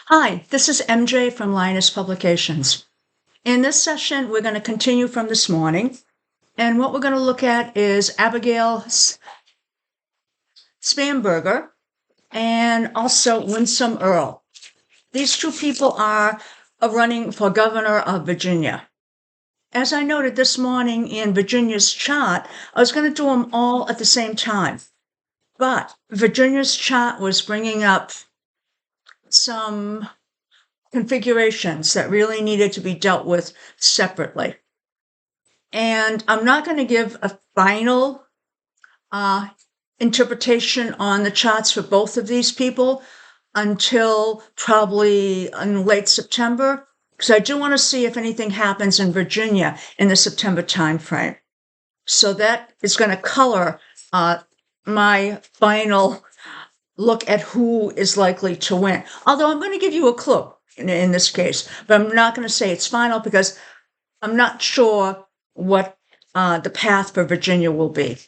Hi, this is MJ from Linus Publications. In this session, we're going to continue from this morning, and what we're going to look at is Abigail Spanger and also Winsome Earle. These two people are running for governor of Virginia. As I noted this morning in Virginia's chart, I was going to do them all at the same time, but Virginia's chart was bringing up some configurations that really needed to be dealt with separately. And I'm not going to give a final interpretation on the charts for both of these people until probably in late September, because I do want to see if anything happens in Virginia in the September timeframe. So that is going to color my final look at who is likely to win. Although I'm going to give you a clue in this case, but I'm not going to say it's final because I'm not sure what the path for Virginia will be.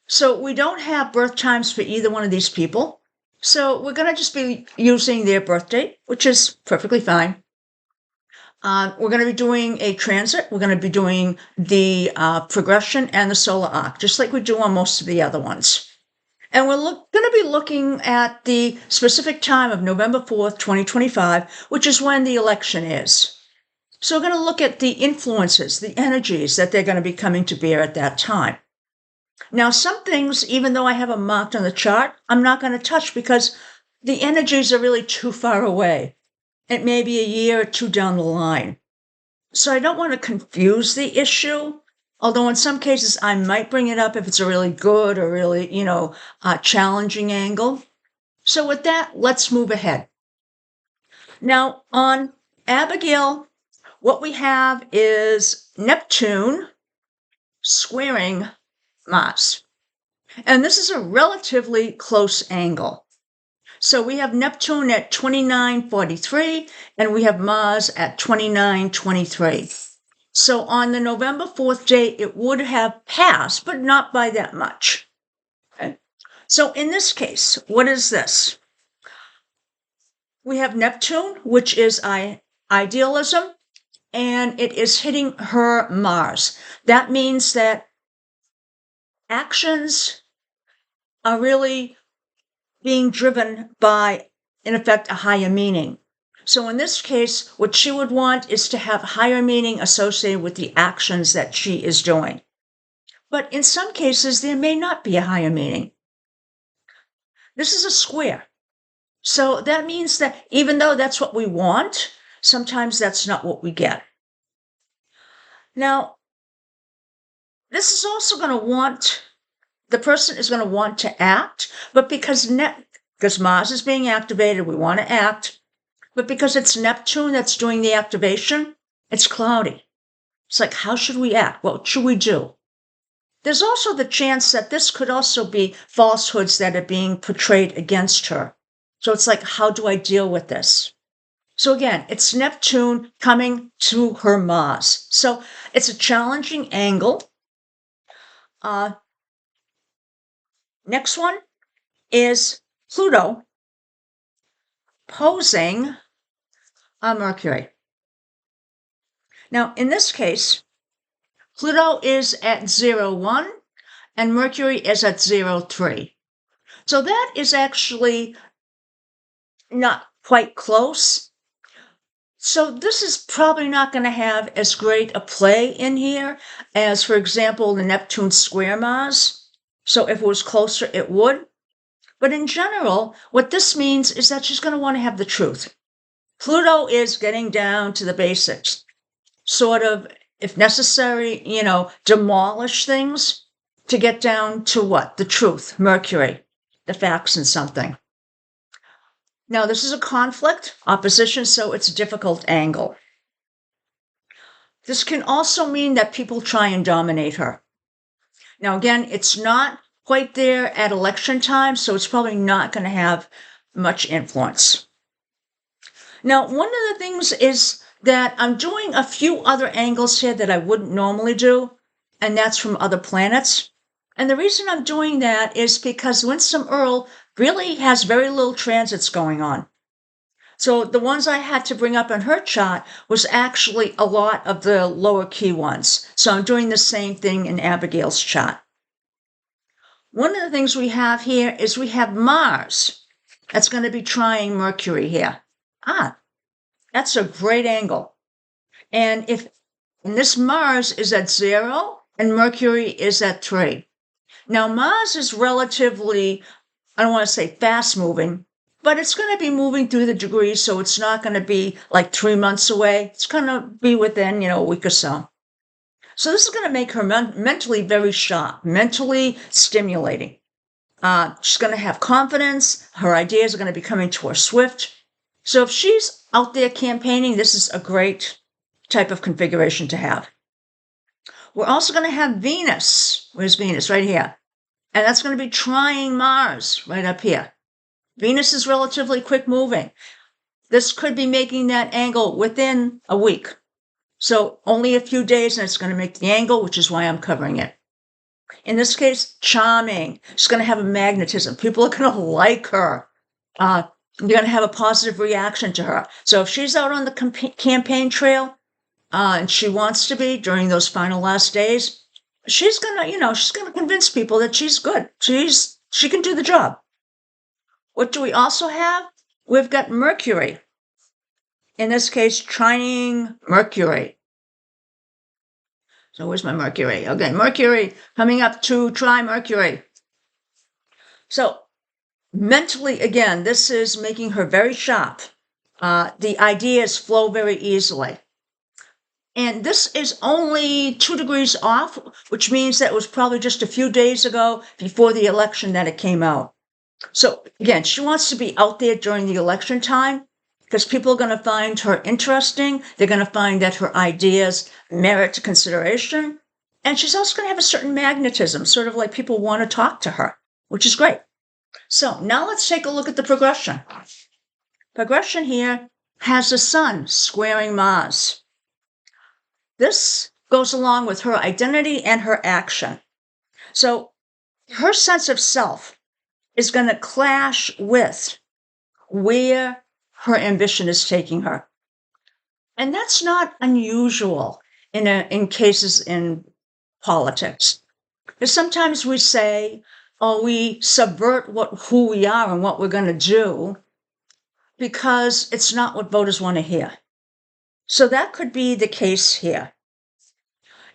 So we don't have birth times for either one of these people. So we're going to just be using their birth date, which is perfectly fine. We're going to be doing a transit. We're going to be doing the progression and the solar arc, just like we do on most of the other ones. And we're going to be looking at the specific time of November 4th, 2025, which is when the election is. So we're going to look at the influences, the energies that they're going to be coming to bear at that time. Now, some things, even though I have them marked on the chart, I'm not going to touch because the energies are really too far away. It may be a year or two down the line. So I don't want to confuse the issue, although in some cases I might bring it up if it's a really good or really, challenging angle. So with that, let's move ahead. Now, on Abigail, what we have is Neptune squaring Mars. And this is a relatively close angle. So we have Neptune at 2943 and we have Mars at 2923. So on the November 4th date, it would have passed, but not by that much. Okay. So in this case, what is this? We have Neptune, which is idealism, and it is hitting her Mars. That means that actions are really being driven by, in effect, a higher meaning. So in this case, what she would want is to have higher meaning associated with the actions that she is doing. But in some cases, there may not be a higher meaning. This is a square. So that means that even though that's what we want, sometimes that's not what we get. Now, this is also going to want, the person is going to want to act, but because Mars is being activated, we want to act. But because it's Neptune that's doing the activation, it's cloudy. It's like, how should we act? What should we do? There's also the chance that this could also be falsehoods that are being portrayed against her. So it's like, how do I deal with this? So again, it's Neptune coming to her Mars. So it's a challenging angle. Next one is Pluto posing on Mercury. Now, in this case, Pluto is at 0,1 and Mercury is at 0,3. So that is actually not quite close. So this is probably not going to have as great a play in here as, for example, the Neptune square Mars. So if it was closer, it would. But in general, what this means is that she's going to want to have the truth. Pluto is getting down to the basics, sort of, if necessary, demolish things to get down to what? The truth, Mercury, the facts and something. Now, this is a conflict, opposition, so it's a difficult angle. This can also mean that people try and dominate her. Now, again, it's not quite there at election time, so it's probably not going to have much influence. Now, one of the things is that I'm doing a few other angles here that I wouldn't normally do, and that's from other planets. And the reason I'm doing that is because Winsome Earle really has very little transits going on. So the ones I had to bring up in her chart was actually a lot of the lower key ones. So I'm doing the same thing in Abigail's chart. One of the things we have here is we have Mars. That's going to be trying Mercury here. That's a great angle. And this Mars is at 0 and Mercury is at 3. Now Mars is relatively, I don't want to say fast moving, but it's going to be moving through the degrees, so it's not going to be like 3 months away. It's going to be within, a week or so. So this is going to make her mentally very sharp, mentally stimulating. She's going to have confidence. Her ideas are going to be coming to her swift. So if she's out there campaigning, this is a great type of configuration to have. We're also going to have Venus. Where's Venus? Right here. And that's going to be trying Mars right up here. Venus is relatively quick moving. This could be making that angle within a week. So only a few days and it's going to make the angle, which is why I'm covering it. In this case, charming. She's going to have a magnetism. People are going to like her. You're going to have a positive reaction to her. So if she's out on the campaign trail, and she wants to be during those final last days, she's going to, she's going to convince people that she's good. She can do the job. What do we also have? We've got Mercury. In this case, trining Mercury. So where's my Mercury? Okay, Mercury coming up to try Mercury. So mentally, again, this is making her very sharp. The ideas flow very easily. And this is only 2 degrees off, which means that it was probably just a few days ago before the election that it came out. So again, she wants to be out there during the election time because people are going to find her interesting. They're going to find that her ideas merit consideration. And she's also going to have a certain magnetism, sort of like people want to talk to her, which is great. So now let's take a look at the progression. Progression here has the Sun squaring Mars. This goes along with her identity and her action. So her sense of self is going to clash with where her ambition is taking her. And that's not unusual in cases in politics. Because sometimes we say, we subvert who we are and what we're going to do because it's not what voters want to hear. So that could be the case here.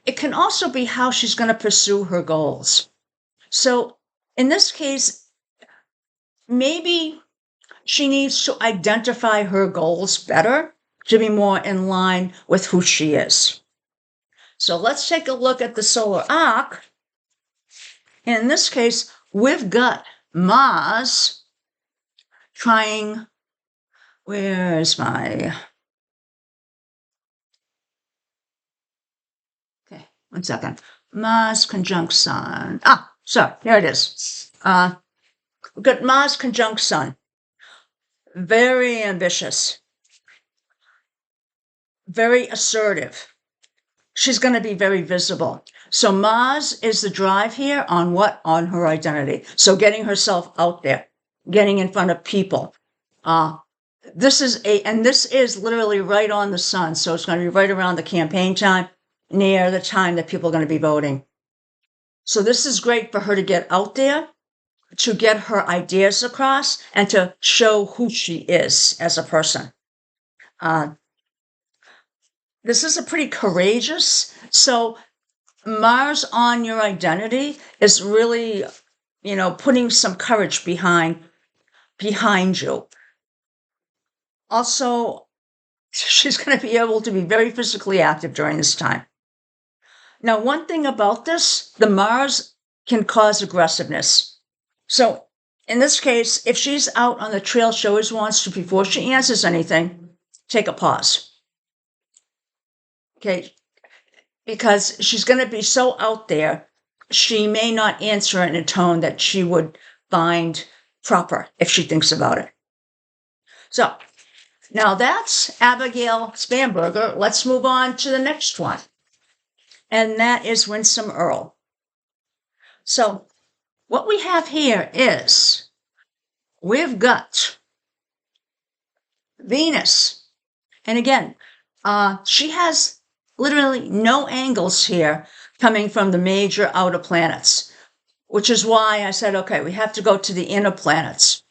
It can also be how she's going to pursue her goals. So in this case, maybe she needs to identify her goals better to be more in line with who she is. So let's take a look at the solar arc. In this case, we've got Mars trying, where's my, okay, 1 second. Mars conjunct Sun. Sorry, here it is. We've got Mars conjunct Sun. Very ambitious. Very assertive. She's going to be very visible. So Mars is the drive here on what? On her identity. So getting herself out there, getting in front of people. This is literally right on the Sun. So it's going to be right around the campaign time, near the time that people are going to be voting. So this is great for her to get out there, to get her ideas across, and to show who she is as a person. This is a pretty courageous. So Mars on your identity is really, putting some courage behind you. Also, she's going to be able to be very physically active during this time. Now, one thing about this, the Mars can cause aggressiveness. So in this case, if she's out on the trail, she always wants to, before she answers anything, take a pause. Okay, because she's going to be so out there, she may not answer in a tone that she would find proper if she thinks about it. So now that's Abigail Spanger. Let's move on to the next one. And that is Winsome Earle. So what we have here is we've got Venus. And again, she has literally no angles here coming from the major outer planets, which is why I said, okay, we have to go to the inner planets.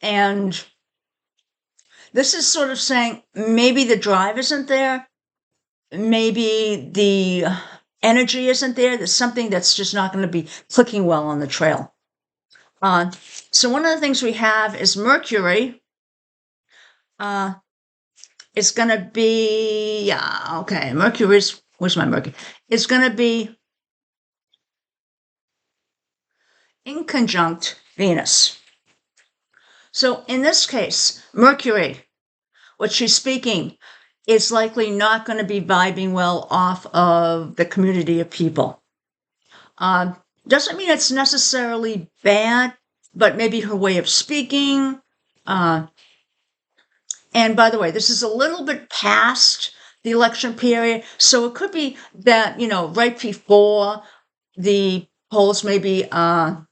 And this is sort of saying maybe the drive isn't there. Maybe the energy isn't there. There's something that's just not going to be clicking well on the trail. So one of the things we have is Mercury. It's going to be, okay, Mercury's, where's my Mercury? It's going to be in conjunct Venus. So in this case, Mercury, what she's speaking, is likely not going to be vibing well off of the community of people. Doesn't mean it's necessarily bad, but maybe her way of speaking. And by the way, this is a little bit past the election period, so it could be that, right before the polls, maybe a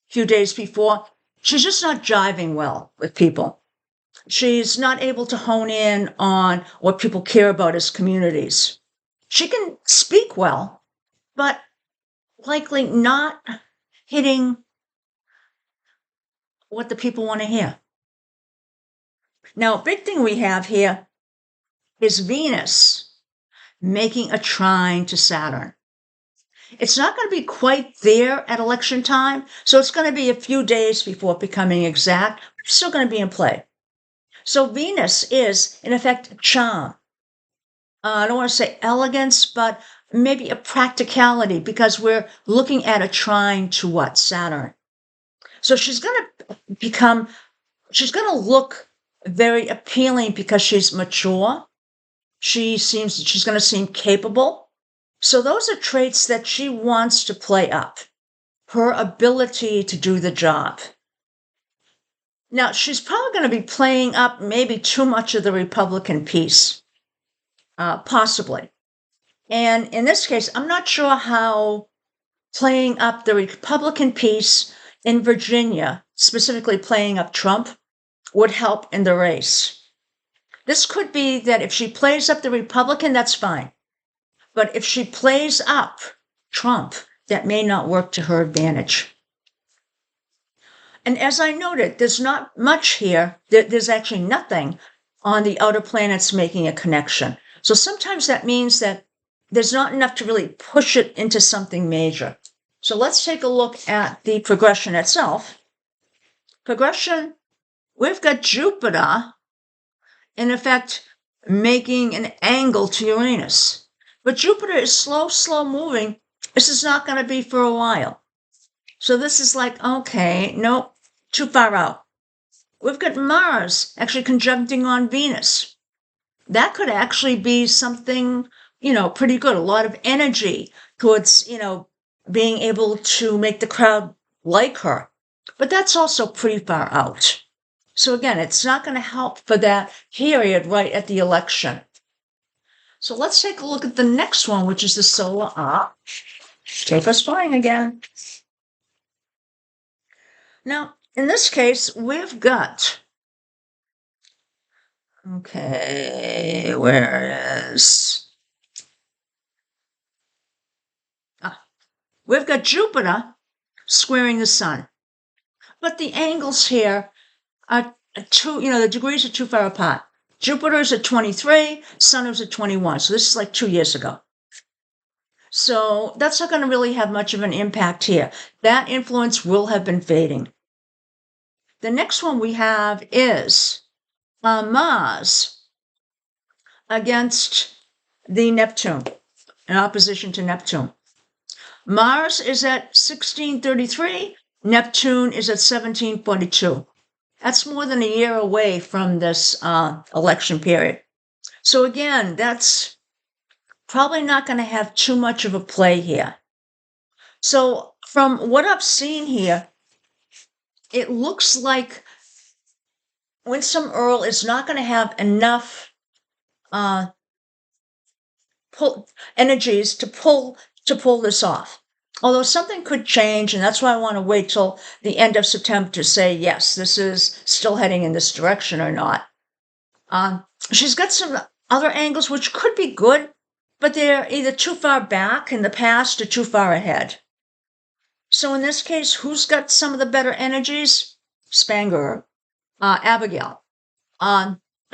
few days before, she's just not jiving well with people. She's not able to hone in on what people care about as communities. She can speak well, but likely not hitting what the people want to hear. Now, a big thing we have here is Venus making a trine to Saturn. It's not going to be quite there at election time, so it's going to be a few days before becoming exact, but it's still going to be in play. So Venus is, in effect, charm. I don't want to say elegance, but maybe a practicality, because we're looking at a trine to what? Saturn. So she's going to look very appealing because she's mature. She's going to seem capable. So those are traits that she wants to play up. Her ability to do the job. Now, she's probably going to be playing up maybe too much of the Republican piece, possibly. And in this case, I'm not sure how playing up the Republican piece in Virginia, specifically playing up Trump, would help in the race. This could be that if she plays up the Republican, that's fine. But if she plays up Trump, that may not work to her advantage. And as I noted, there's not much here. There's actually nothing on the outer planets making a connection. So sometimes that means that there's not enough to really push it into something major. So let's take a look at the progression itself. Progression, we've got Jupiter, in effect, making an angle to Uranus. But Jupiter is slow moving. This is not going to be for a while. So this is like, okay, nope, too far out. We've got Mars actually conjuncting on Venus. That could actually be something, pretty good. A lot of energy towards, being able to make the crowd like her. But that's also pretty far out. So again, it's not going to help for that period right at the election. So let's take a look at the next one, which is the solar arc. Take us flying again. Now, in this case, we've got, okay, where is, we've got Jupiter squaring the sun. But the angles here are the degrees are too far apart. Jupiter's at 23, Sun is at 21. So this is like 2 years ago. So that's not going to really have much of an impact here. That influence will have been fading. The next one we have is Mars against the Neptune, in opposition to Neptune. Mars is at 1633, Neptune is at 1742. That's more than a year away from this election period. So again, that's probably not going to have too much of a play here. So from what I've seen here, it looks like Winsome Earle is not going to have enough energies to pull this off. Although something could change, and that's why I want to wait till the end of September to say, yes, this is still heading in this direction or not. She's got some other angles which could be good, but they're either too far back in the past or too far ahead. So in this case, who's got some of the better energies? Spanger, Abigail.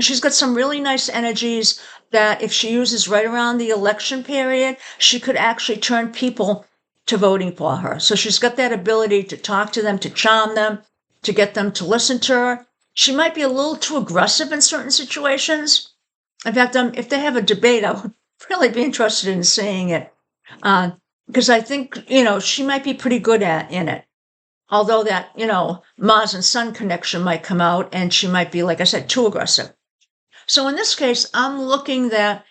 She's got some really nice energies that if she uses right around the election period, she could actually turn people to voting for her. So she's got that ability to talk to them, to charm them, to get them to listen to her. She might be a little too aggressive in certain situations. In fact, if they have a debate, I would really be interested in seeing it. Because I think, she might be pretty good in it. Although that, Mars and Sun connection might come out and she might be, like I said, too aggressive. So in this case, I'm looking that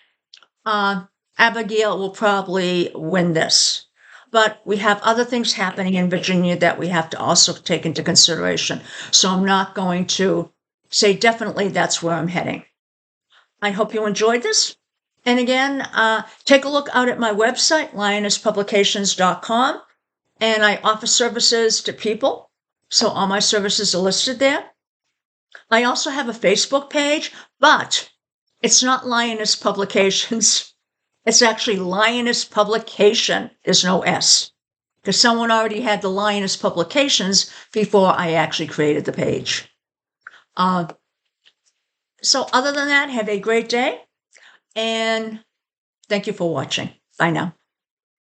Abigail will probably win this. But we have other things happening in Virginia that we have to also take into consideration. So I'm not going to say definitely that's where I'm heading. I hope you enjoyed this. And again, take a look out at my website, lionesspublications.com, and I offer services to people. So all my services are listed there. I also have a Facebook page, but it's not Lioness Publications. It's actually Lioness Publication. There's no S, because someone already had the Lioness Publications before I actually created the page. So other than that, have a great day, and thank you for watching. Bye now.